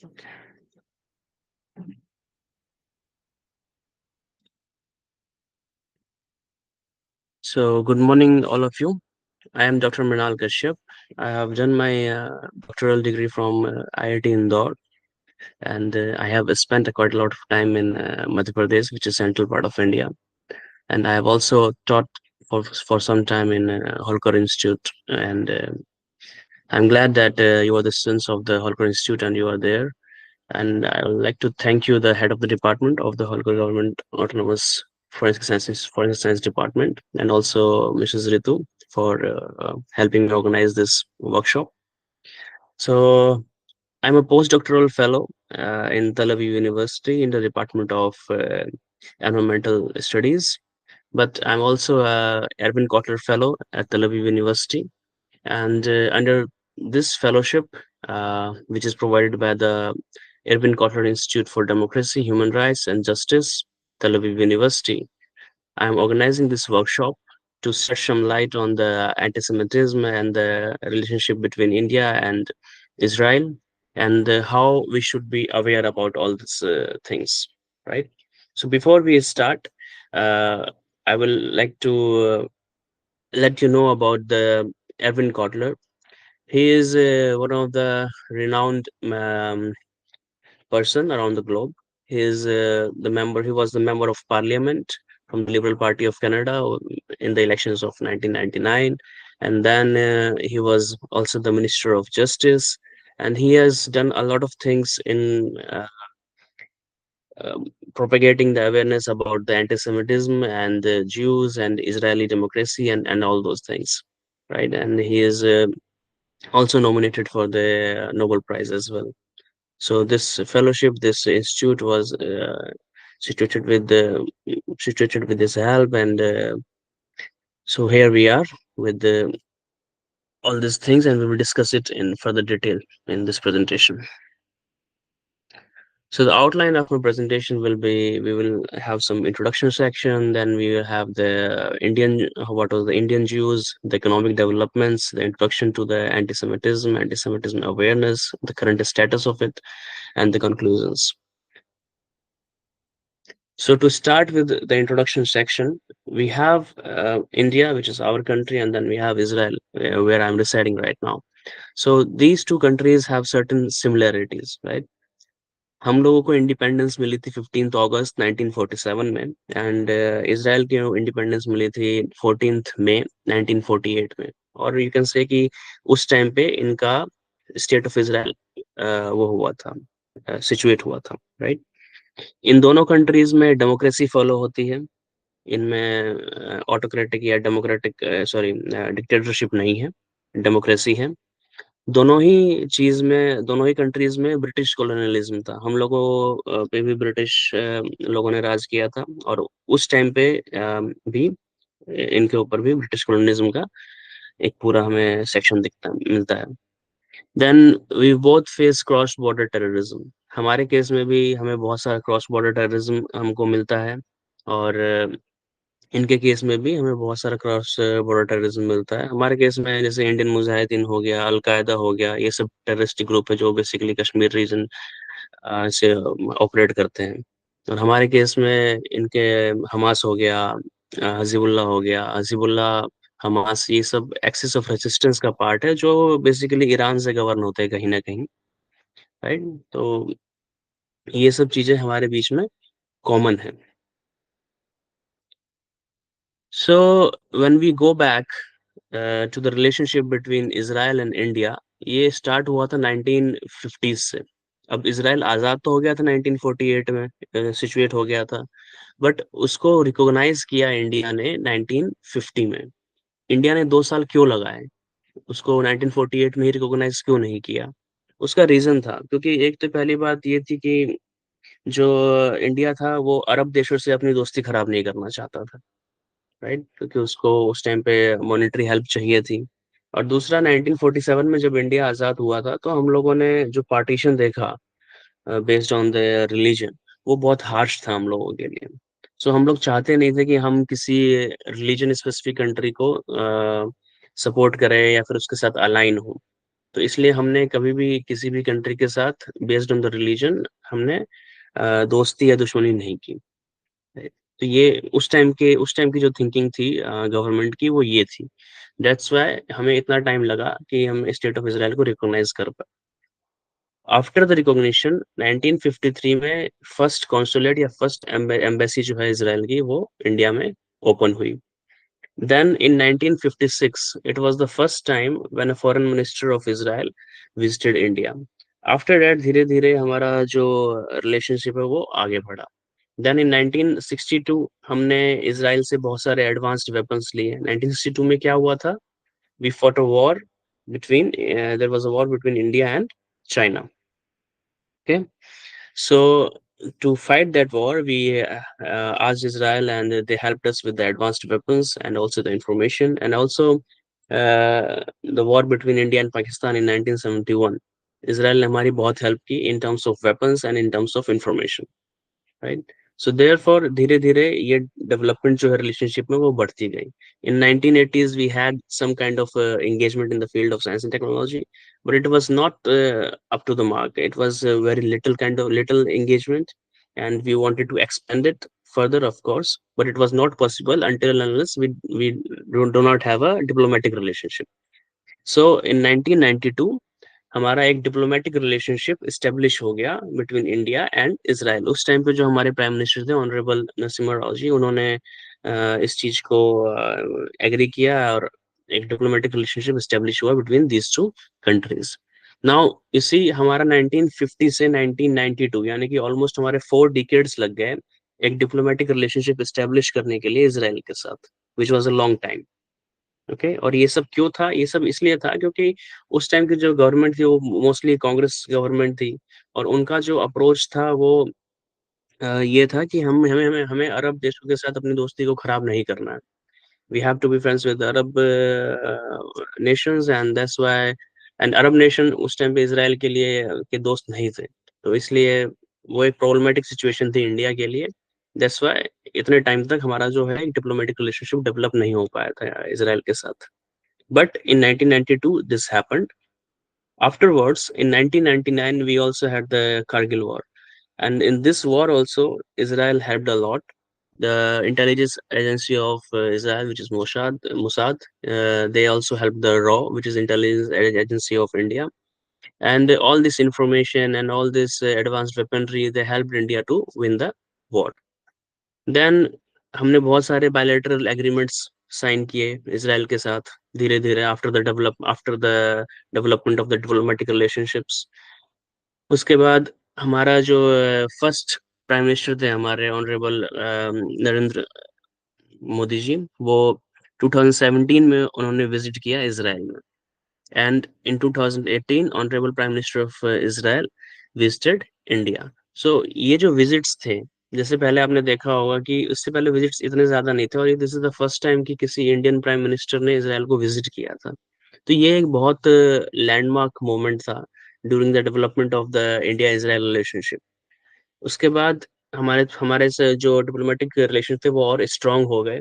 Okay. So, good morning, all of you. I am Dr. Mrinal Kashyap. I have done my doctoral degree from IIT Indore, and I have spent quite a lot of time in Madhya Pradesh, which is central part of India. And I have also taught for some time in Holkar Institute. And I'm glad that you are the students of the Holkar Institute and you are there. And I would like to thank you, the head of the department of the Holkar Government Autonomous Forensic Science Department, and also Mrs. Ritu for helping me organize this workshop. So I'm a postdoctoral fellow in Tel Aviv University in the Department of Environmental Studies, but I'm also a Erwin Kotler Fellow at Tel Aviv University. And under this fellowship, which is provided by the Erwin Kotler Institute for Democracy, Human Rights, and Justice, Tel Aviv University, I'm organizing this workshop to shed some light on the anti-Semitism and the relationship between India and Israel, and how we should be aware about all these things, right? So before we start, uh, I will like to let you know about the Erwin Kotler. He is one of the renowned person around the globe. He is the member. He was the member of Parliament from the Liberal Party of Canada in the elections of 1999, and then he was also the Minister of Justice. And he has done a lot of things in propagating the awareness about the anti-Semitism and the Jews and Israeli democracy and all those things, right? And he is also nominated for the Nobel Prize as well. So this fellowship, this institute was situated with the situated with this help, and so here we are with all these things, and we will discuss it in further detail in this presentation. So the outline of my presentation will be: we will have some introduction section, then we will have the what was the Indian Jews, the economic developments, the introduction to the anti-Semitism awareness, the current status of it, and the conclusions. So to start with the introduction section, we have India, which is our country, and then we have Israel, where I'm residing right now. So these two countries have certain similarities, right? हम लोगों को independence मिली थी 15 अगस्त 1947 में, and Israel की independence मिली थी 14 मई 1948 में. और you can say कि उस टाइम पे इनका स्टेट ऑफ इसराइल वो हुआ था, सिचुएट हुआ था, राइट? इन दोनों कंट्रीज में डेमोक्रेसी फॉलो होती है. इनमें ऑटोक्रेटिक या डेमोक्रेटिक सॉरी डिक्टेटरशिप नहीं है, डेमोक्रेसी है. दोनों ही कंट्रीज में ब्रिटिश कॉलोनियलिज्म था. हम लोगों पे भी ब्रिटिश लोगों ने राज किया था, और उस टाइम पे भी इनके ऊपर भी ब्रिटिश कॉलोनियलिज्म का एक पूरा हमें सेक्शन दिखता मिलता है. Then we both face cross border terrorism. हमारे केस में भी हमें बहुत सारा क्रॉस बॉर्डर टेररिज्म हमको मिलता है, और इनके केस में भी हमें बहुत सारा क्रॉस बॉर्डर टेररिज्म मिलता है. हमारे केस में जैसे इंडियन मुजाहिदीन हो गया, अलकायदा हो गया, ये सब टेररिस्टिक ग्रुप है जो बेसिकली कश्मीर रीजन से ऑपरेट करते हैं. और हमारे केस में इनके हमास हो गया, हजीबुल्ला हो गया. हजीबुल्ला, हमास, ये सब एक्सिस ऑफ रेजिस्टेंस का पार्ट है, जो बेसिकली ईरान से गवर्न होते हैं कहीं ना कहीं, राइट? तो ये सब चीजें हमारे बीच में कॉमन है. So when we go back to the relationship between Israel and India, ये स्टार्ट हुआ था 1950s से. अब इसराइल आज़ाद तो हो गया था 1948 में, सिचुएट हो गया था, बट उसको रिकॉग्नाइज किया इंडिया ने 1950 में. इंडिया ने 2 साल क्यों लगाए? उसको 1948 में ही रिकॉग्नाइज क्यों नहीं किया? उसका रीजन था, क्योंकि एक तो पहली बात ये थी कि जो इंडिया था वो अरब देशों से अपनी दोस्ती खराब नहीं करना चाहता था, राइट? क्योंकि उसको उस टाइम पे मॉनेटरी हेल्प चाहिए थी. और दूसरा, 1947 में जब इंडिया आज़ाद हुआ था, तो हम लोगों ने जो पार्टीशन देखा बेस्ड ऑन द रिलीजन, वो बहुत हार्श था हम लोगों के लिए. सो हम लोग चाहते नहीं थे कि हम किसी रिलीजन स्पेसिफिक कंट्री को सपोर्ट करें या फिर उसके साथ अलाइन हो. तो इसलिए हमने कभी भी किसी भी कंट्री के साथ बेस्ड ऑन द रिलीजन हमने दोस्ती या दुश्मनी नहीं की। तो ये उस टाइम की जो थिंकिंग थी गवर्नमेंट की, वो ये थी। दैट्स व्हाई हमें इतना टाइम लगा कि हम स्टेट ऑफ इसराइल को रिकॉग्नाइज कर पाए। आफ्टर द रिकॉग्निशन 1953 में फर्स्ट कॉन्सुलेट या फर्स्ट एम्बेसी जो है इसराइल की, वो इंडिया में ओपन हुई। Then in 1956, it was the first time when a foreign minister of Israel visited India. After that, धीरे धीरे हमारा जो रिलेशनशिप है वो आगे बढ़ा। Then in 1962 हमने इसराइल से बहुत सारे एडवांस्ड वेपन्स लिए। 1962 में क्या हुआ था? We fought a war between there was a war between India and China. Okay, so to fight that war, we asked Israel, and they helped us with the advanced weapons and also the information, and also the war between India and Pakistan in 1971. Israel ने हमारी बहुत help की in terms of weapons and in terms of information. Right. So therefore धीरे धीरे ये development जो है relationship में वो बढ़ती गई। In 1980s we had some kind of engagement in the field of science and technology, but it was not up to the mark. It was very little, kind of little engagement, and we wanted to expand it further, of course, but it was not possible until and unless we do not have a diplomatic relationship. So in 1992 हमारा एक diplomatic relationship establish हो गया between India and Israel. उस time पे जो हमारे prime minister थे honourable Narasimha Rao ji, उन्होंने इस चीज को एग्री किया और एक डिप्लोमेटिक रिलेशनशिप इस्टेब्लिश हुआ between these two countries. Now इसी हमारा 1950 से 1992 यानी कि ऑलमोस्ट हमारे 4 डिकेड्स लग गए एक डिप्लोमेटिक रिलेशनशिप इस्टेब्लिश करने के लिए इसराइल के साथ, which was a long time. Okay, और ये सब क्यों था? ये सब इसलिए था क्योंकि उस टाइम की जो गवर्नमेंट थी वो मोस्टली कांग्रेस गवर्नमेंट थी, और उनका जो अप्रोच था वो ये था कि हम हमें हमें हमें अरब देशों के साथ अपनी दोस्ती को खराब नहीं करना है। We have to be friends with Arab nations, and that's why and Arab nation उस टाइम पे इसराइल के लिए के दोस्त नहीं थे। तो इसलिए वो एक प्रॉब्लमेटिक सिचुएशन थी इंडिया के लिए। दैट्स व्हाई इतने टाइम तक हमारा जो है डिप्लोमेटिक रिलेशनशिप डेवलप नहीं हो पाया था इसराइल के साथ। But in 1992, this happened. Afterwards, in 1999, we also had the Kargil War. And in this war also, Israel helped a lot. The intelligence agency of Israel, which is Mossad, they also helped the RAW, which is intelligence agency of India. And all this information and all this advanced weaponry, they helped India to win the war. देन हमने बहुत सारे bilateral agreements sign किए Israel के साथ धीरे धीरे after the development of the diplomatic relationships. उसके बाद हमारा जो फर्स्ट प्राइम मिनिस्टर थे हमारे ऑनरेबल नरेंद्र मोदी जी, वो 2017 में उन्होंने विजिट किया इसराइल में। and in 2018 honorable prime minister of Israel visited India. So ये जो विजिट्स थे, जैसे पहले आपने देखा होगा कि उससे पहले विजिट्स इतने ज्यादा नहीं थे, और ये this is the first time कि किसी इंडियन प्राइम मिनिस्टर ने इसराइल को विजिट किया था। तो ये एक बहुत लैंडमार्क मोमेंट था during the development of the India Israel relationship. उसके बाद हमारे हमारे से जो डिप्लोमेटिक रिलेशन थे वो और स्ट्रांग हो गए,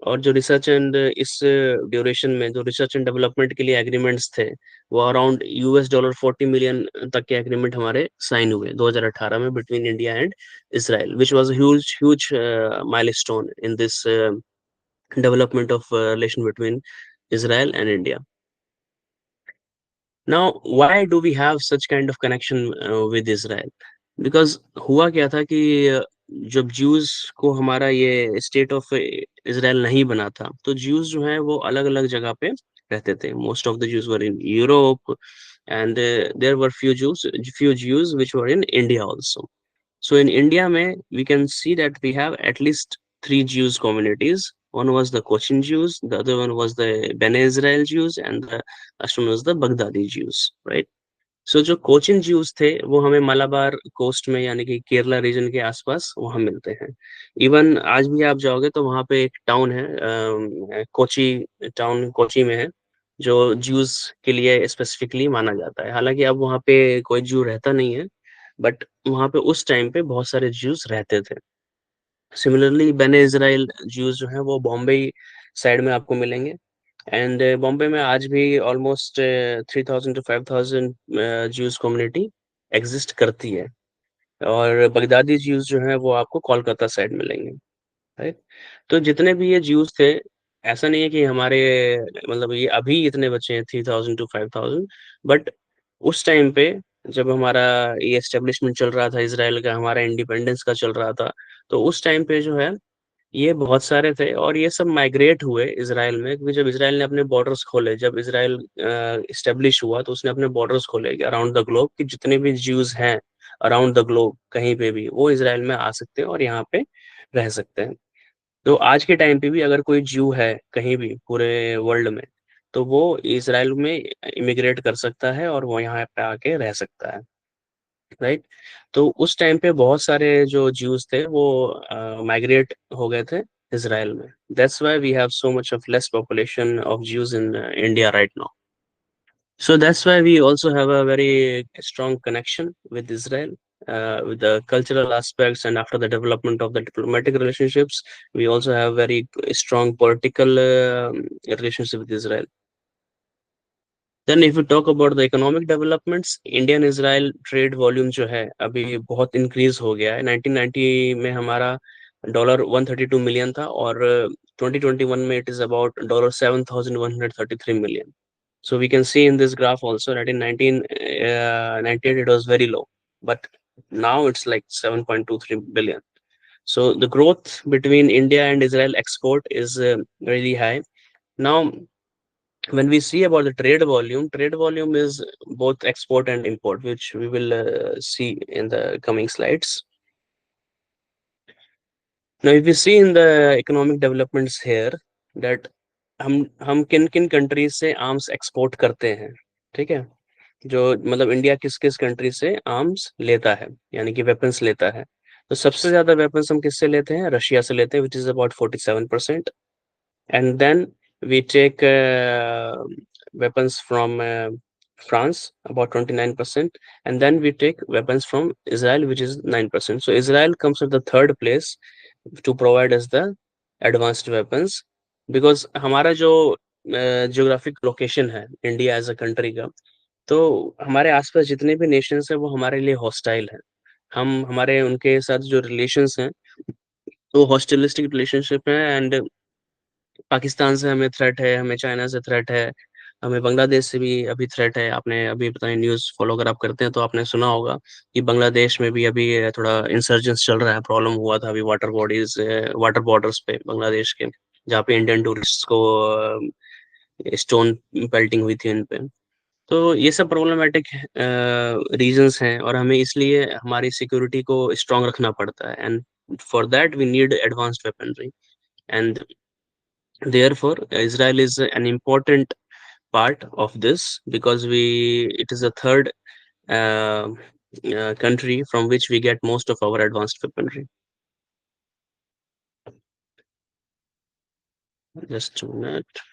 और जो रिसर्च एंड इस ड्यूरेशन में जो रिसर्च एंड डेवलपमेंट के लिए एग्रीमेंट्स थे, वो अराउंड US $40 मिलियन तक के एग्रीमेंट हमारे साइन हुए 2018 में between India and Israel, which was huge huge milestone in this development of relation between Israel and India. Now, why do we have such kind of connection with Israel? Because हुआ क्या था कि जब Jews को हमारा ये state of Israel नहीं बना था, तो ज्यूज जो हैं वो अलग अलग जगह पे रहते थे। Most of the Jews were in Europe, and there were few Jews which were in India also. So in India, mein, we can see that we have at least three Jews communities. One was the Cochin Jews, the other one was the Bene Israel Jews, and the last one was the Baghdadi Jews, right? So जो Cochin Jews थे वो हमें Malabar coast में यानी कि Kerala reason के आसपास वहाँ मिलते हैं। इवन आज भी आप जाओगे तो वहाँ पे एक टाउन है, कोची टाउन कोची में है, जो ज्यूज के लिए स्पेसिफिकली माना जाता है। हालांकि अब वहाँ पे कोई ज्यू रहता नहीं है, बट वहाँ पे उस टाइम पे बहुत सारे ज्यूज रहते थे। सिमिलरली बेने इजराइल ज्यूज जो हैं वो बॉम्बे साइड में आपको मिलेंगे, एंड बॉम्बे में आज भी almost 3,000 to 5,000 Jews community exist करती है। और बगदादी ज्यूज जो हैं वो आपको कोलकाता साइड मिलेंगे, राइट। तो जितने भी ये ज्यूस थे, ऐसा नहीं है कि हमारे मतलब ये अभी इतने बचे हैं 3,000 to 5,000, बट उस टाइम पे जब हमारा ये एस्टेब्लिशमेंट चल रहा था इसराइल का, हमारा इंडिपेंडेंस का चल रहा था, तो उस टाइम पे जो है ये बहुत सारे थे और ये सब माइग्रेट हुए इसराइल में, क्योंकि जब इसराइल ने अपने बॉर्डर्स खोले, जब इसराइल इस्टेब्लिश हुआ तो उसने अपने बॉर्डर्स खोले अराउंड द ग्लोब, कि जितने भी ज्यूज हैं अराउंड द ग्लोब कहीं पे भी वो इसराइल में आ सकते हैं और यहाँ पे रह सकते हैं। तो आज के टाइम पे भी अगर कोई ज्यू है कहीं भी पूरे वर्ल्ड में, तो वो इसराइल में इमिग्रेट कर सकता है और वो यहाँ पे आके रह सकता है, राइट। तो उस टाइम पे बहुत सारे जो ज्यूज थे वो माइग्रेट हो गए थे इसराइल में। That's why we have so much of less population of Jews in India right now. So that's why we also have a very strong connection with Israel, with the cultural aspects, and after the development of the diplomatic relationships, we also have very strong political relationship with Israel. Then if we talk about the economic developments, Indian Israel trade volume जो है अभी बहुत increase हो गया है। 1990 में हमारा dollar 132 million था और 2021 में it is about dollar 7,133 million. So we can see in this graph also that in 1998 it was very low, but now it's like 7.23 billion. So the growth between India and Israel export is really high. Now, when we see about the trade volume is both export and import, which we will see in the coming slides. Now, if we see in the economic developments here that हम किन किन countries से arms export करते हैं, ठीक है। जो मतलब इंडिया किस किस कंट्री से आर्म्स लेता है, यानी कि वेपन्स लेता है। तो सबसे ज्यादा वेपन्स हम किससे लेते हैं? रशिया से लेते हैं, which is about 47%। And then we take weapons from France, about 29%, and then we take weapons from Israel, which is 9%. So Israel comes at the third place to provide us the advanced weapons, because हमारा जो geographic location है India as a country का, तो हमारे आसपास जितने भी Nations हैं वो हमारे लिए हॉस्टाइल हैं। हम हमारे उनके साथ जो रिलेशंस हैं वो हॉस्टिलिस्टिक रिलेशनशिप है। एंड पाकिस्तान से हमें थ्रेट है, हमें चाइना से थ्रेट है, हमें बांग्लादेश से भी अभी थ्रेट है। आपने अभी पता नहीं न्यूज़ फॉलो अगर आप करते हैं तो आपने सुना होगा कि बांग्लादेश में भी अभी थोड़ा इंसर्जेंस चल रहा है, प्रॉब्लम हुआ था अभी वाटर बॉर्डर्स पे बांग्लादेश के, जहाँ पे इंडियन टूरिस्ट को स्टोन पेल्टिंग हुई थी इन पे। तो ये सब प्रॉब्लमेटिक रीजंस हैं और हमें इसलिए हमारी सिक्योरिटी को स्ट्रांग रखना पड़ता है। And for that we need advanced weaponry. And therefore Israel is an important part of this, because we it is the third uh, country from which we get most of our advanced weaponry. Just a minute.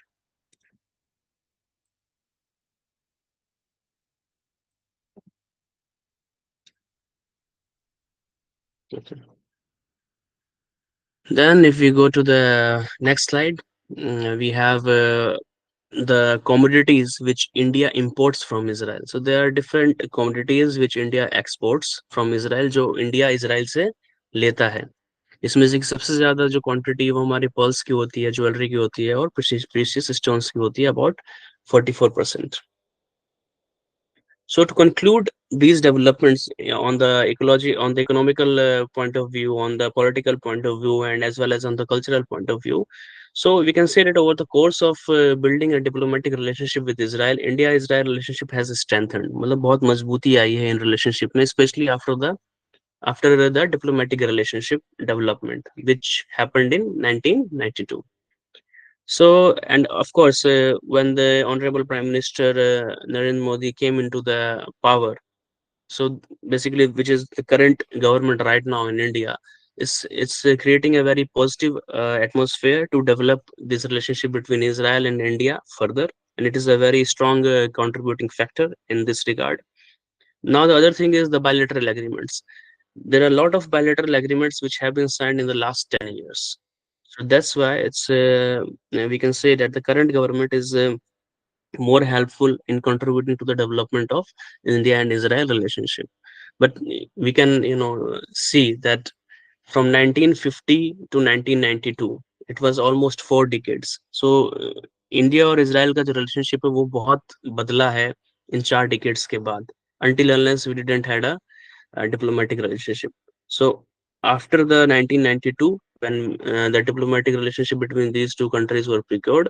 Okay. Then if we go to the next slide, we have the commodities which India imports from Israel. So there are different commodities which India exports from Israel, जो India Israel से लेता है। इसमें से सबसे ज्यादा जो quantity है वो हमारे पर्ल्स की होती है, ज्वेलरी की होती है और प्रीशियस स्टोन्स की होती है, about 44%। So to conclude these developments, on the ecology, on the economical point of view, on the political point of view, and as well as on the cultural point of view, so we can say that over the course of building a diplomatic relationship with Israel, India-Israel relationship has strengthened. मतलब बहुत मजबूती आई है इन relationship में, especially after the diplomatic relationship development, which happened in 1992. So, and of course, when the Honorable Prime Minister Narendra Modi came into the power, so basically, which is the current government right now in India, is it's creating a very positive atmosphere to develop this relationship between Israel and India further, and it is a very strong contributing factor in this regard. Now, the other thing is the bilateral agreements. There are a lot of bilateral agreements which have been signed in the last 10 years. So that's why it's we can say that the current government is more helpful in contributing to the development of India and Israel relationship. But we can, see that from 1950 to 1992, it was almost 4 decades. So India और Israel का जो relationship है वो बहुत बदला है इन 4 decades के बाद, until unless we didn't had a diplomatic relationship. So after the 1992, when the diplomatic relationship between these two countries were procured,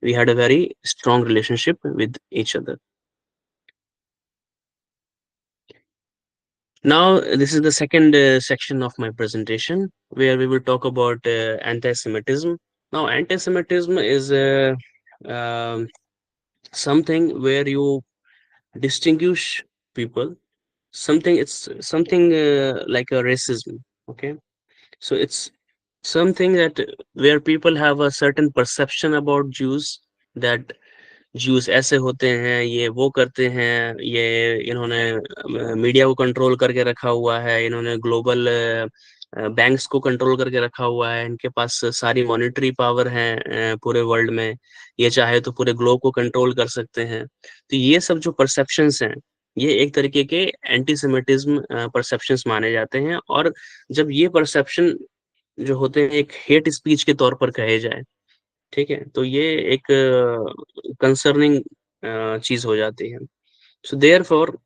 we had a very strong relationship with each other. Now, this is the second section of my presentation where we will talk about anti-Semitism. Now, anti-Semitism is um something where you distinguish people. It's something like a racism. Okay, so it's something that where people have a certain perception about Jews, that juice ऐसे होते हैं, ये वो करते हैं, ये इन्होंने media को कंट्रोल करके रखा हुआ है, इन्होंने ग्लोबल बैंक्स को कंट्रोल करके रखा हुआ है, इनके पास सारी मॉनेटरी पावर है पूरे वर्ल्ड में, ये चाहे तो पूरे ग्लोब को कंट्रोल कर सकते हैं। तो ये सब जो परसेप्शंस हैं, ये एक तरीके के एंटीसेमिटिज्म परसेप्शंस माने जाते हैं। और जब ये परसेप्शन जो होते हैं एक हेट स्पीच के तौर पर कहे जाए, ठीक है, तो ये एक कंसर्निंग चीज हो जाती है। So therefore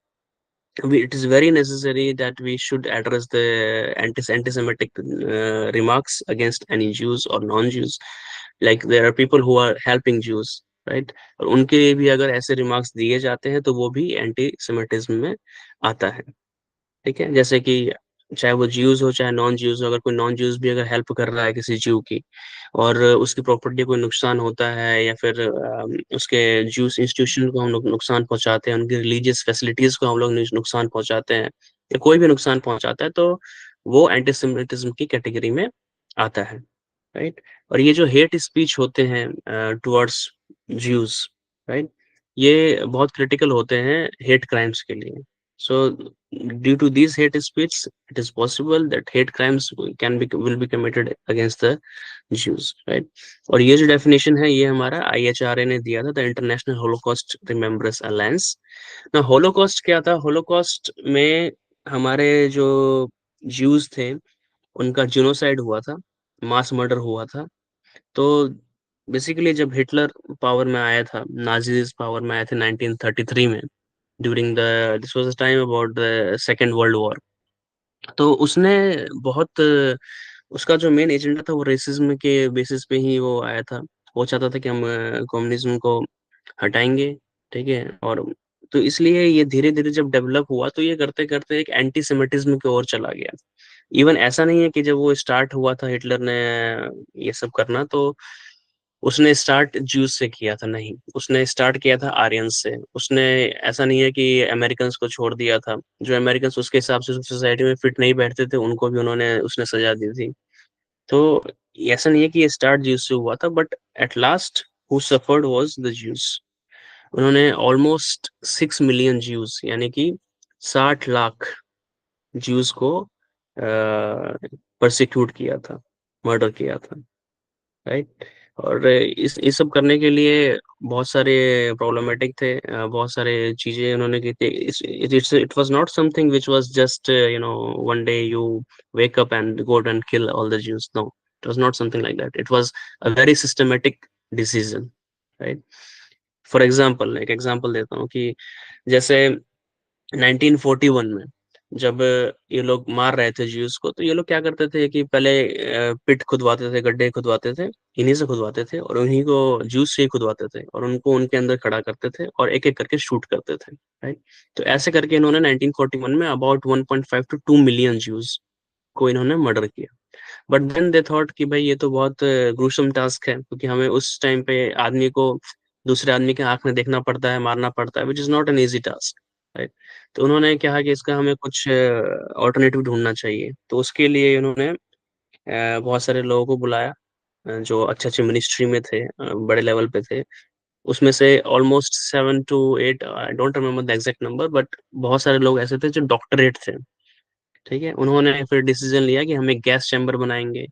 it is very necessary that we should address the anti-Semitic remarks against any Jews or non-Jews. Like there are people who are helping Jews, right? और उनके लिए भी अगर ऐसे रिमार्क्स दिए जाते हैं तो वो भी एंटी सेमिटिज्म में आता है। ठीक है, जैसे कि चाहे वो ज्यूज हो चाहे नॉन ज्यूज हो, अगर कोई नॉन ज्यूज भी अगर हेल्प कर रहा है किसी ज्यू की और उसकी प्रॉपर्टी को नुकसान होता है, या फिर उसके ज्यूस इंस्टीट्यूशन को हम लोग नुकसान पहुंचाते हैं, उनकी रिलीजियस फैसिलिटीज को हम लोग नुकसान पहुंचाते हैं, या कोई भी नुकसान पहुंचाता है, तो वो एंटीसेमिटिज्म की कैटेगरी में आता है, राइट। और ये जो हेट स्पीच होते हैं टुवर्ड्स ज्यूज, राइट, ये बहुत क्रिटिकल होते हैं हेट क्राइम्स के लिए। So due to this hate speech it is possible that hate crimes can be will be committed against the Jews, right. और ये जो डेफिनेशन है ये हमारा IHRA ने दिया था, the international Holocaust remembrance alliance. ना होलोकॉस्ट क्या था? होलोकॉस्ट में हमारे जो ज्यूज थे उनका जिनोसाइड हुआ था, मास मर्डर हुआ था। तो बेसिकली जब हिटलर पावर में आया था, नाजीज पावर में आए थे 1933 में, during the this was the time about the second world war. तो उसने बहुत उसका जो मेन एजेंडा था वो रेसिज्म के बेसिस पे ही वो आया था। वो चाहता था कि हम कम्युनिज्म को हटाएंगे, ठीक है। और तो इसलिए ये धीरे धीरे जब डेवलप हुआ तो ये करते करते एक एंटी सेमिटिज्म की ओर चला गया। इवन ऐसा नहीं है कि जब वो स्टार्ट हुआ था हिटलर ने ये सब करना, तो उसने स्टार्ट ज्यूज से किया था, नहीं, उसने स्टार्ट किया था आर्यंस से। उसने ऐसा नहीं है कि अमेरिकन को छोड़ दिया था, जो अमेरिकन उसके हिसाब से सोसाइटी में फिट नहीं बैठते थे उनको भी उन्होंने उसने सजा दी थी। तो ऐसा नहीं है कि ये स्टार्ट ज्यूज से हुआ था, but at last who suffered was the Jews. उन्होंने ऑलमोस्ट 6 मिलियन ज्यूज, यानी कि 60 लाख ज्यूज को परसिक्यूट किया था, मर्डर किया था, राइट। और इस सब करने के लिए बहुत सारे प्रॉब्लमेटिक थे, बहुत सारे चीजें उन्होंने की थी। It was not something which was just one day you wake up and go and kill all the Jews, no, it was not something like that, it was a very systematic decision, right. For example, एक example देता हूँ कि जैसे 1941 में जब ये लोग मार रहे थे ज्यूस को, तो ये लोग क्या करते थे कि पहले पिट खुदवाते थे, गड्ढे खुदवाते थे, इन्हीं से खुदवाते थे और उन्हीं को ज्यूस से ही खुदवाते थे और उनको उनके अंदर खड़ा करते थे और एक एक करके शूट करते थे, राइट। तो ऐसे करके इन्होंने 1941 में अबाउट 1.5 to 2 मिलियन ज्यूस को इन्होंने मर्डर किया। बट देन दे थॉट कि भाई ये तो बहुत ग्रूसम टास्क है, क्योंकि हमें उस टाइम पे आदमी को दूसरे आदमी के आंख में देखना पड़ता है, मारना पड़ता है, which is not an easy task, right. तो उन्होंने कहा कि इसका हमें कुछ ऑल्टरनेटिव ढूंढना चाहिए। तो उसके लिए उन्होंने बहुत सारे लोगों को बुलाया जो अच्छे अच्छे मिनिस्ट्री में थे, बड़े लेवल पे थे। उसमें से almost 7 to 8, I don't remember the exact number, but बहुत सारे लोग ऐसे थे जो डॉक्टरेट थे, ठीक है। उन्होंने फिर डिसीजन लिया कि हम एक गैस चैम्बर बनाएंगे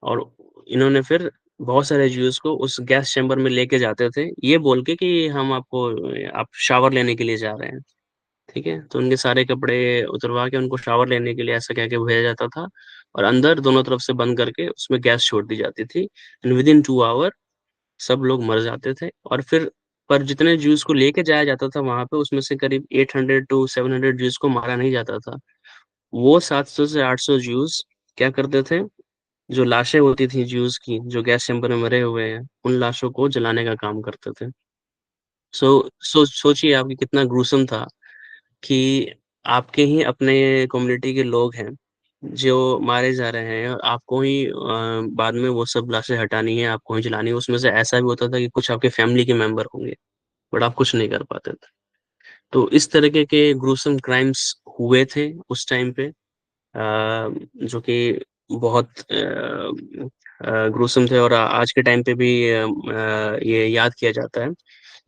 और इन्होंने फिर बहुत सारे ज्यूस को उस गैस चैम्बर में लेके जाते थे, ये बोल के कि हम आपको, आप शावर लेने के लिए जा रहे हैं। ठीक है, तो उनके सारे कपड़े उतरवा के उनको शावर लेने के लिए ऐसा कह के भेजा जाता था, और अंदर दोनों तरफ से बंद करके उसमें गैस छोड़ दी जाती थी, एंड विद इन 2 आवर सब लोग मर जाते थे। और फिर पर जितने ज्यूस को लेके जाया जाता था वहां पे, उसमें से करीब 800 to 700 ज्यूस को मारा नहीं जाता था। वो 700 से 800 ज्यूस क्या करते थे, जो लाशें होती थी ज्यूस की जो गैस चैम्बर में मरे हुए हैं, उन लाशों को जलाने का काम करते थे। सो सोचिए आपकी कितना ग्रूसम था कि आपके ही अपने कम्युनिटी के लोग हैं जो मारे जा रहे हैं, और आपको ही बाद में वो सब लाशें हटानी है, आपको ही जलानी है। उसमें से ऐसा भी होता था कि कुछ आपके फैमिली के मेंबर होंगे, बट आप कुछ नहीं कर पाते थे। तो इस तरीके के ग्रूसम क्राइम्स हुए थे उस टाइम पे, जो कि बहुत ग्रूसम थे, और आज के टाइम पे भी ये याद किया जाता है।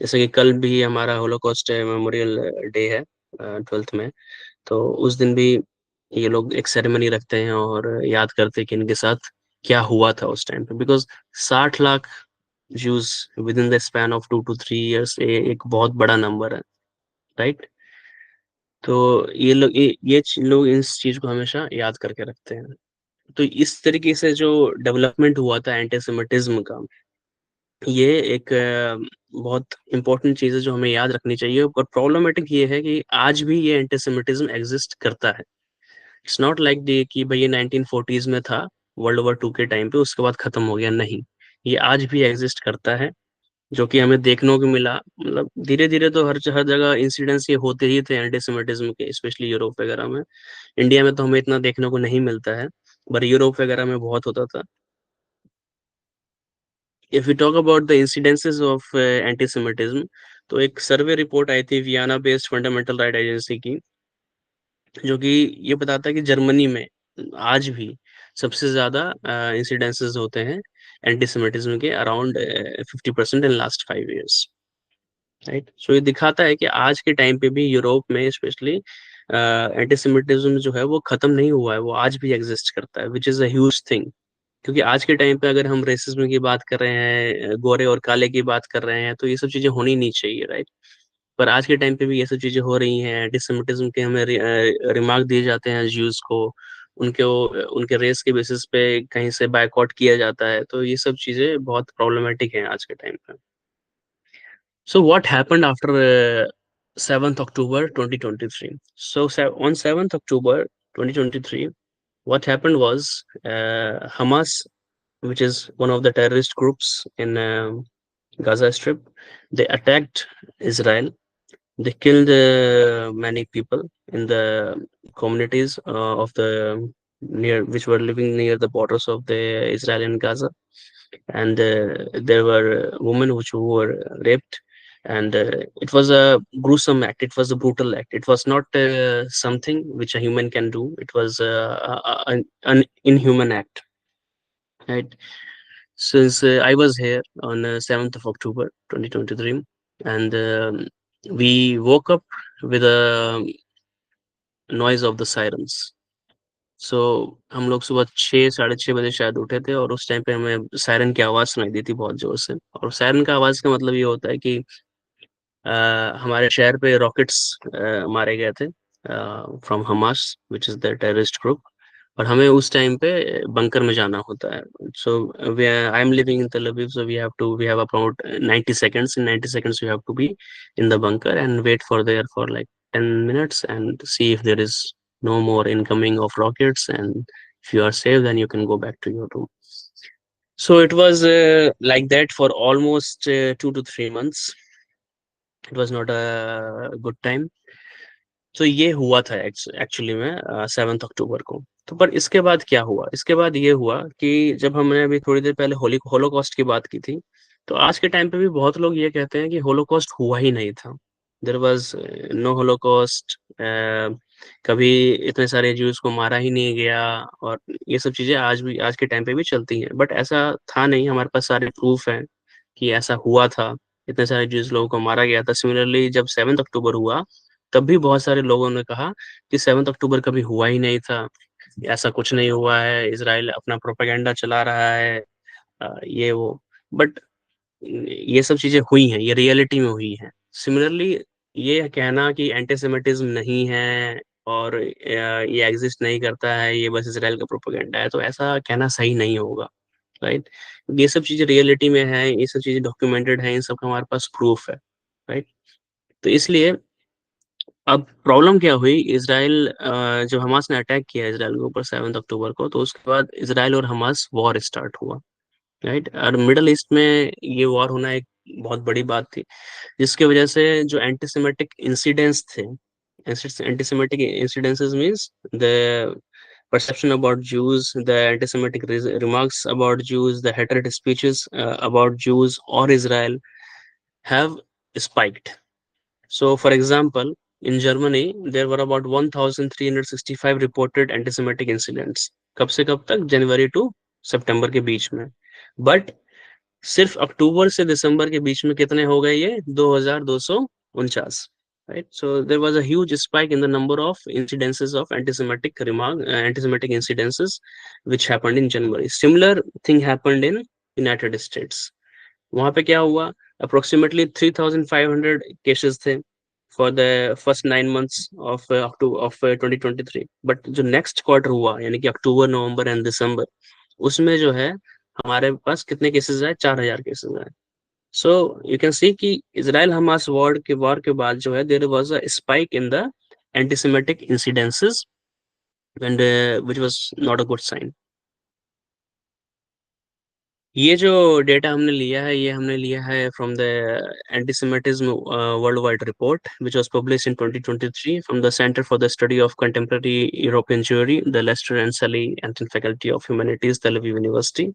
जैसे कि कल भी हमारा होलोकॉस्ट मेमोरियल डे है, 12th में। तो उस दिन भी ये लोग एक सेरेमनी रखते हैं और याद करते हैं कि इनके साथ क्या हुआ था उस टाइम पे, because 60 lakh Jews with in the span of 2 to 3 years, एक बहुत बड़ा नंबर है, राइट। तो लोग इस चीज को हमेशा याद करके रखते हैं। तो इस तरीके से जो डेवलपमेंट हुआ था एंटीसेमिटिज्म का, ये एक बहुत इंपॉर्टेंट चीज है जो हमें याद रखनी चाहिए। और प्रॉब्लमेटिक ये है कि आज भी ये एंटीसेमिटिज्म एग्जिस्ट करता है। इट्स नॉट लाइक दी कि भाई ये 1940s में था, वर्ल्ड वॉर 2 के टाइम पे, उसके बाद खत्म हो गया, नहीं। ये आज भी एग्जिस्ट करता है, जो कि हमें देखने को मिला। मतलब धीरे धीरे तो हर हर जगह इंसिडेंट्स ये होते ही थे एंटीसेमिटिज्म के, स्पेशली यूरोप वगैरह में। इंडिया में तो हमें इतना देखने को नहीं मिलता है, पर यूरोप वगैरह में बहुत होता था। If you talk about the incidences of antisemitism, तो एक सर्वे रिपोर्ट आई थी Vienna based fundamental right agency की, जो कि ये बताता है कि जर्मनी में आज भी सबसे ज्यादा इंसिडेंसेस होते हैं एंटीसेमिटिज्म के, around 50% in last 5 years, right. So ये दिखाता है कि आज के टाइम पे भी यूरोप में स्पेशली एंटीसेमिटिज्म जो है वो खत्म नहीं हुआ है, वो आज भी एग्जिस्ट करता है, which is a huge thing. क्योंकि आज के टाइम पे अगर हम रेसिज्म की बात कर रहे हैं, गोरे और काले की बात कर रहे हैं, तो ये सब चीजें होनी नहीं चाहिए, राइट। पर आज के टाइम पे भी ये सब चीजें हो रही हैं। एंटीसेमिटिज्म के हमें रिमार्क दिए जाते हैं ज्यूज को, उनके उनके रेस के बेसिस पे कहीं से बायकॉट किया जाता है। तो ये सब चीजें बहुत प्रॉब्लमेटिक हैं आज के टाइम पे। So what happened after 7th October 2023? So on 7th October 2023, what happened was Hamas, which is one of the terrorist groups in Gaza Strip, they attacked Israel. They killed many people in the communities of the near, which were living near the borders of the Israel and Gaza. And there were women which who were raped, and it was a gruesome act. It was a brutal act. It was not something which a human can do. It was an inhuman act, right. Since I was here on 7th of October 2023, and we woke up with a noise of the sirens. सो हम लोग सुबह 6 साढ़े 6 बजे शायद उठे थे, और उस टाइम पे हमें सायरन की आवाज़ सुनाई दी थी बहुत ज़ोर से। और सायरन का आवाज़ का मतलब ये होता है कि अ, हमारे शहर पे रॉकेट्स मारे गए थे from Hamas, which is the terrorist group. और हमें उस टाइम पे बंकर में जाना होता है। सो I am living in Tel Aviv, so we have about 90 seconds. In 90 seconds you have to be in the bunker and wait for there for like 10 minutes and see if there is no more incoming of rockets, and if you are safe then you can go back to your room. So it was like that for almost 2 to 3 months. It was not a good time. तो ये हुआ था actually में 7th अक्टूबर को। तो पर इसके बाद क्या हुआ, इसके बाद ये हुआ कि जब हमने अभी थोड़ी देर पहले होलोकॉस्ट की बात की थी, तो आज के टाइम पे भी बहुत लोग ये कहते हैं कि होलोकॉस्ट हुआ ही नहीं था। देयर वाज नो होलोकॉस्ट, कभी इतने सारे ज्यूज को मारा ही नहीं गया। और ये सब चीजें आज के टाइम पे भी चलती हैं, बट ऐसा था नहीं। हमारे पास सारे प्रूफ हैं कि ऐसा हुआ था, इतने सारे ज्यूज लोगों को मारा गया था। सिमिलरली जब 7th अक्टूबर हुआ, तब भी बहुत सारे लोगों ने कहा कि 7th अक्टूबर कभी हुआ ही नहीं था, ऐसा कुछ नहीं हुआ है, इसराइल अपना प्रोपेगेंडा चला रहा है, ये वो, बट ये सब चीजें हुई हैं, ये रियलिटी में हुई हैं। सिमिलरली ये कहना कि एंटीसेमिटिज्म नहीं है और ये एग्जिस्ट नहीं करता है, ये बस इसराइल का प्रोपेगेंडा है, तो ऐसा कहना सही नहीं होगा, राइट। ये सब चीजें रियलिटी में है, ये सब चीजें डॉक्यूमेंटेड है, इन सब का हमारे पास प्रूफ है, राइट। तो इसलिए अब प्रॉब्लम क्या हुई, इसराइल जब हमास ने अटैक किया इसराइल के ऊपर 7 अक्टूबर को, तो उसके बाद इसराइल और हमास वॉर स्टार्ट हुआ, राइट। और मिडल ईस्ट में ये वॉर होना एक बहुत बड़ी बात थी, जिसकी वजह से जो एंटीसेमेटिक इंसिडेंट्स थे, antisemitic incidences means the perception about Jews, the anti-Semitic remarks about Jews, the hatred speeches about Jews or Israel have spiked. So, for example, in Germany, there were about 1,365 reported anti-Semitic incidents. कब से कब तक? जनवरी to सितंबर के बीच में। But सिर्फ अक्टूबर से दिसंबर के बीच में कितने हो गए? ये 2,249, right? So there was a huge spike in the number of incidences of anti-Semitic incidences which happened in January. Similar thing happened in United States. वहां पे क्या हुआ? अप्रोक्सीमेटली 3,500 केसेस थे for the first 9 months of October of 2023। But जो next quarter हुआ, यानी कि अक्टूबर, नवंबर and दिसंबर, उसमें जो है हमारे पास कितने केसेस आए? 4,000 केसेस आए। सो यू कैन सी कि इसराइल हमास वॉर के बाद जो है there was a spike in the antisemitic incidences, and which was not a good sign. ये जो डेटा हमने लिया है, ये हमने लिया है from the antisemitism world wide report which was publish in 2023 from the centre for the study of contemporary European Jewry, the Lester and Sally Entin faculty of humanities, Tel Aviv university,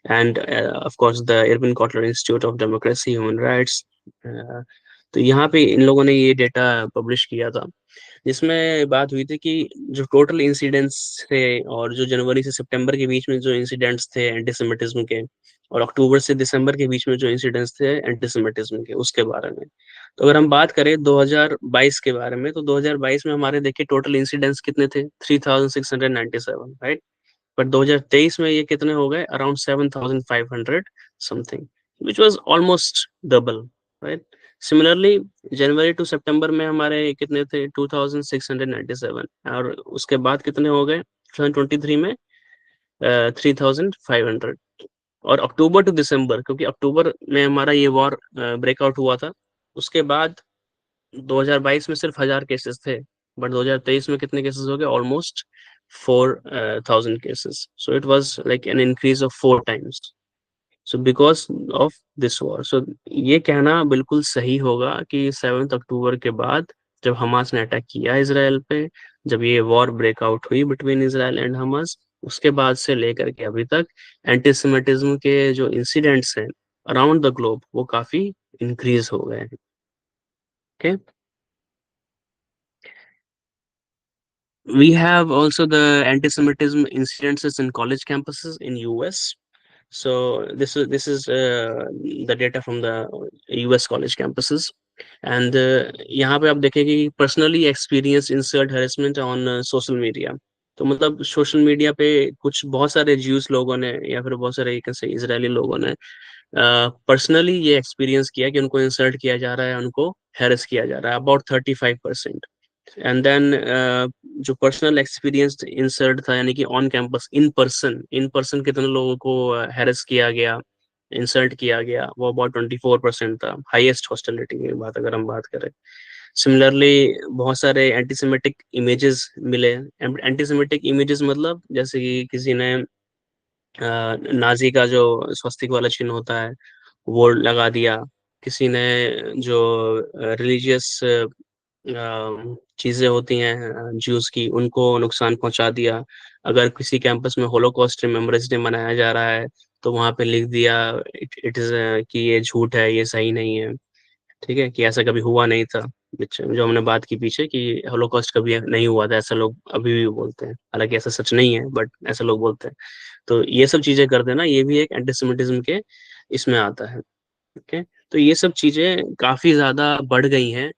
and of course the Irwin Cotler institute of democracy human rights. तो यहाँ पे इन लोगों ने ये data publish किया था, जिसमें बात हुई थी कि जो टोटल इंसिडेंट्स थे और जो जनवरी से सितंबर के बीच में जो इंसिडेंट्स थे एंटीसेमिटिज्म के, और अक्टूबर से दिसंबर के बीच में जो इंसिडेंट्स थे एंटीसेमिटिज्म के, उसके बारे में। तो अगर हम बात करें 2022 के बारे में, तो 2022 में हमारे देखिए टोटल इंसिडेंट्स कितने थे? 3,697, राइट। बट 2023 में ये कितने हो गए? Around 7,500 something, which was almost double, right. Similarly जनवरी टू सितंबर में हमारे कितने थे? 2,697, और उसके बाद कितने हो गए 2023 में? 3,500। और अक्टूबर टू दिसंबर, क्योंकि अक्टूबर में हमारा ये वॉर ब्रेकआउट हुआ था, उसके बाद 2022 में सिर्फ 1,000 केसेस थे, बट 2023 में कितने केसेस हो गए? Almost 4,000 cases. So it was like an increase of 4 times, so because of this war. So ये कहना बिल्कुल सही होगा कि 7 अक्टूबर के बाद जब हमास ने अटैक किया इसराइल पे, जब ये वॉर ब्रेकआउट हुई बिटवीन इसराइल एंड हमास, उसके बाद से लेकर के अभी तक एंटीसेमिटिज्म के जो इंसिडेंट्स हैं अराउंड द ग्लोब, वो काफी इंक्रीज हो गए हैं। Okay, we have also the anti-Semitism incidences in college campuses in US. So this is the data from the US college campuses, and यहाँ पे आप देखेंगे कि personally experienced insult harassment on social media। तो मतलब सोशल मीडिया पे कुछ बहुत सारे ज्यूस लोगों ने या फिर बहुत सारे कैसे इजरायली लोगों ने पर्सनली ये एक्सपीरियंस किया कि उनको इंसल्ट किया जा रहा है, उनको हैरेस किया जा रहा है, अबाउट 35%। एंड देन जो पर्सनल एक्सपीरियंस इंसर्ट था, यानी कि ऑन कैंपस इन पर्सन कितने लोगों को हैरेस किया गया, इंसल्ट किया गया, वो अबाउट 24% था, हाईएस्ट हॉस्टिलिटी की बात अगर हम बात करें। सिमिलरली बहुत सारे एंटीसेमेटिक इमेजेस मिले। एंटीसेमेटिक इमेजेस मतलब जैसे कि किसी ने नाजी का जो स्वस्तिक वाला चिन्ह होता है वो लगा दिया, किसी ने जो रिलीजियस चीजें होती हैं ज्यूस की, उनको नुकसान पहुंचा दिया। अगर किसी कैंपस में होलोकॉस्ट रिमेम्बरेंस डे मनाया जा रहा है, तो वहां पे लिख दिया इट इज कि ये झूठ है, ये सही नहीं है, ठीक है, कि ऐसा कभी हुआ नहीं था। जो हमने बात की पीछे कि होलोकॉस्ट कभी नहीं हुआ था, ऐसा लोग अभी भी बोलते हैं, हालांकि ऐसा सच नहीं है, बट ऐसा लोग बोलते हैं। तो ये सब चीजें कर देना, ये भी एक एंटीसेमिटिज्म के इसमें आता है। ओके, तो ये सब चीजें काफी ज्यादा बढ़ गई हैं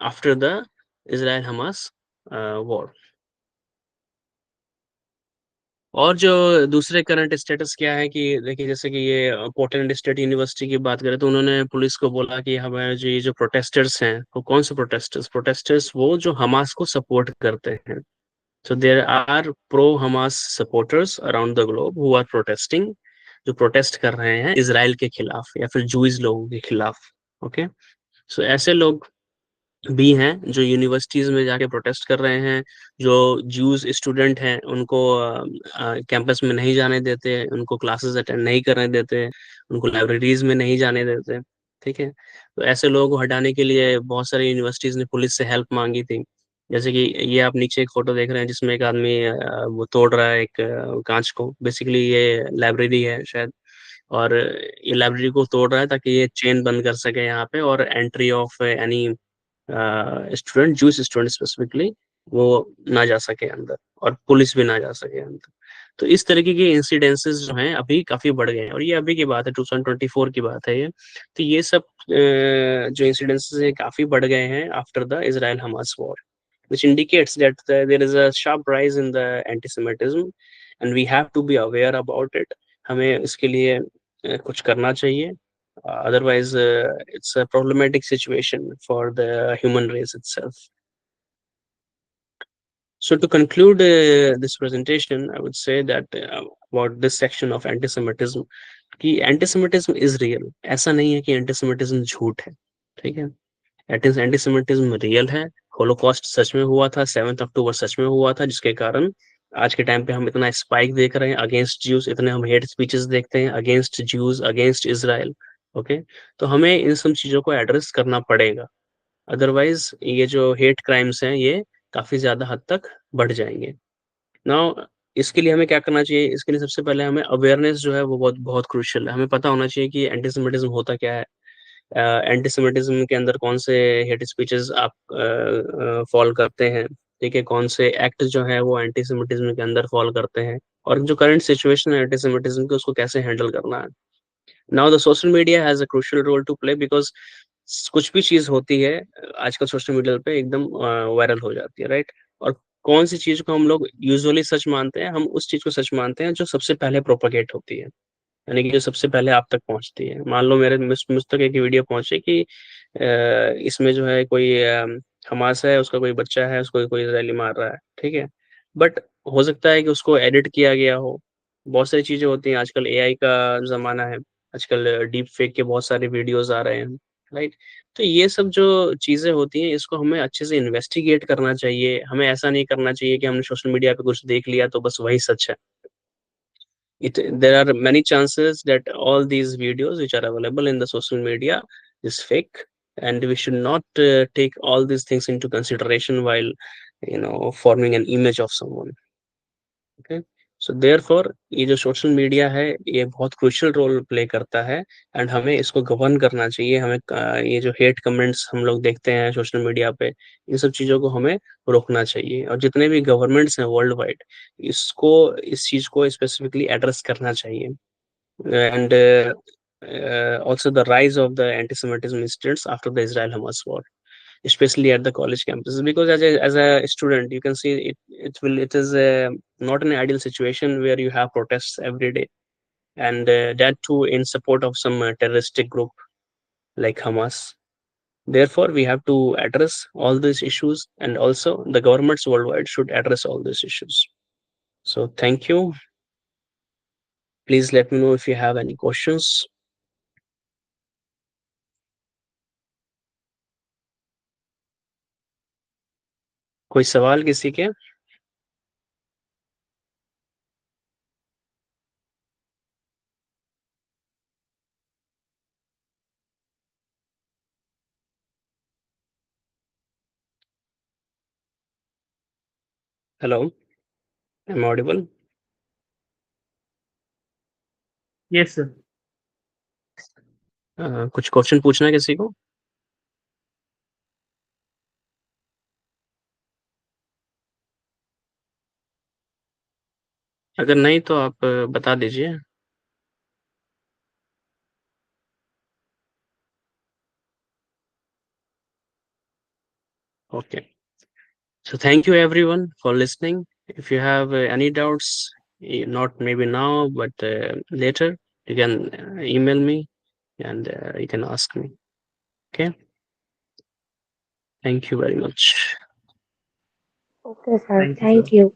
after the Israel Hamas war. और जो दूसरे करंट स्टेटस क्या है कि देखिए, जैसे कि ये पोर्टलैंड स्टेट यूनिवर्सिटी की बात करें तो उन्होंने पुलिस को बोला कि हमारे जो ये जो प्रोटेस्टर्स हैं, वो कौन से प्रोटेस्टर्स प्रोटेस्टर्स वो जो हमास को सपोर्ट करते हैं। So there are pro-Hamas supporters around the globe who are protesting, जो प्रोटेस्ट कर रहे हैं इसराइल के खिलाफ या फिर जूइस लोगों के खिलाफ। ओके, सो ऐसे लोग भी हैं जो यूनिवर्सिटीज में जाके प्रोटेस्ट कर रहे हैं। जो जूस स्टूडेंट हैं उनको कैंपस में नहीं जाने देते, उनको क्लासेस अटेंड नहीं करने देते, उनको लाइब्रेरीज में नहीं जाने देते। ठीक है, तो ऐसे लोगों को हटाने के लिए बहुत सारी यूनिवर्सिटीज ने पुलिस से हेल्प मांगी थी। जैसे कि ये आप नीचे एक फोटो देख रहे हैं जिसमें एक आदमी वो तोड़ रहा है एक कांच को। बेसिकली ये लाइब्रेरी है शायद, और ये लाइब्रेरी को तोड़ रहा है ताकि ये चेन बंद कर सके यहाँ पे, और entry of any student, juice student specifically, वो ना जा सके अंदर, और पुलिस भी ना जा सके अंदर। तो इस तरीके के इंसिडेंसेस जो हैं अभी काफी बढ़ गए हैं, और ये अभी की बात है, 2024 की बात है ये। तो ये सब जो इंसिडेंसेस है काफी बढ़ गए हैं after the Israel Hamas war, which indicates that there is a sharp rise in the anti-Semitism and we have to be aware about it. हमें इसके लिए कुछ करना चाहिए, otherwise it's a problematic situation for the human race itself. So to conclude this presentation, I would say that about this section of anti-Semitism, कि anti-Semitism is real. ऐसा नहीं है कि anti-Semitism झूठ है। ठीक है, एंटीसेमिटिज्म रियल है। होलोकॉस्ट सच में हुआ था, 7 अक्टूबर सच में हुआ था, जिसके कारण आज के टाइम पे हम इतना स्पाइक देख रहे हैं अगेंस्ट ज्यूज, इतने हम हेट स्पीचेस देखते हैं against Jews, against Israel. Okay, तो हमें इन सब चीजों को एड्रेस करना पड़ेगा, अदरवाइज ये जो हेट क्राइम्स हैं ये काफी ज्यादा हद तक बढ़ जाएंगे। नाउ इसके लिए हमें क्या करना चाहिए? इसके लिए सबसे पहले हमें अवेयरनेस जो है वो बहुत बहुत क्रूशियल है। हमें पता होना चाहिए कि एंटीसेमिटिज्म होता क्या है, एंटीसेमिटिज्म के अंदर कौन से हेट स्पीचेस आप फॉल करते हैं। ठीक है, कौन से एक्ट जो है वो एंटीसेमिटिज्म के अंदर फॉल करते हैं, और जो करंट सिचुएशन है एंटीसेमिटिज्म की उसको कैसे हैंडल करना है। Now the social media has a crucial role to play, because कुछ भी चीज होती है आजकल सोशल मीडिया पे एकदम वायरल हो जाती है, राइट? और कौन सी चीज को हम लोग यूजुअली सच मानते हैं? हम उस चीज को सच मानते हैं जो सबसे पहले प्रोपागेट होती है, यानी कि जो सबसे पहले आप तक पहुंचती है। मान लो मेरे मुझ तक एक वीडियो पहुंचे कि इसमें जो है कोई हमास है, उसका कोई बच्चा है, उसको कोई इसराइली मार रहा है। ठीक है, बट हो सकता है कि उसको एडिट किया गया हो। बहुत सारी चीजें होती हैं, आजकल एआई का जमाना है, आजकल डीप फेक के बहुत सारे वीडियोस आ रहे हैं, राइट? तो ये सब जो चीजें होती हैं इसको हमें अच्छे से इन्वेस्टिगेट करना चाहिए। हमें ऐसा नहीं करना चाहिए कि हमने सोशल मीडिया पे कुछ देख लिया तो बस वही सच है। There are many chances that all these videos which are available in the social media is fake, and we should not take all these things into consideration while forming an image of someone. Okay, so therefore ये जो social media है ये बहुत crucial role play करता है, and हमें इसको govern करना चाहिए। हमें ये जो हेट कमेंट्स हम लोग देखते हैं सोशल मीडिया पे, इन सब चीजों को हमें रोकना चाहिए, और जितने भी गवर्नमेंट्स हैं वर्ल्ड वाइड इसको इस चीज को स्पेसिफिकली एड्रेस करना चाहिए। And also the rise of the anti-Semitism incidents after the Israel-Hamas war, especially at the college campuses. Because as a student, you can see it is not an ideal situation where you have protests every day, and that too in support of some terroristic group like Hamas. Therefore, we have to address all these issues, and also the governments worldwide should address all these issues. So, thank you. Please let me know if you have any questions. कोई सवाल किसी के? Hello, am I audible? Yes, sir. कुछ question पूछना है किसी को? अगर नहीं तो आप बता दीजिए। Okay. So thank you everyone for listening. If you have any doubts, Not maybe now, but later you can email me and you can ask me. Okay. Thank you very much. Okay, sir. Thank you, sir. Thank you.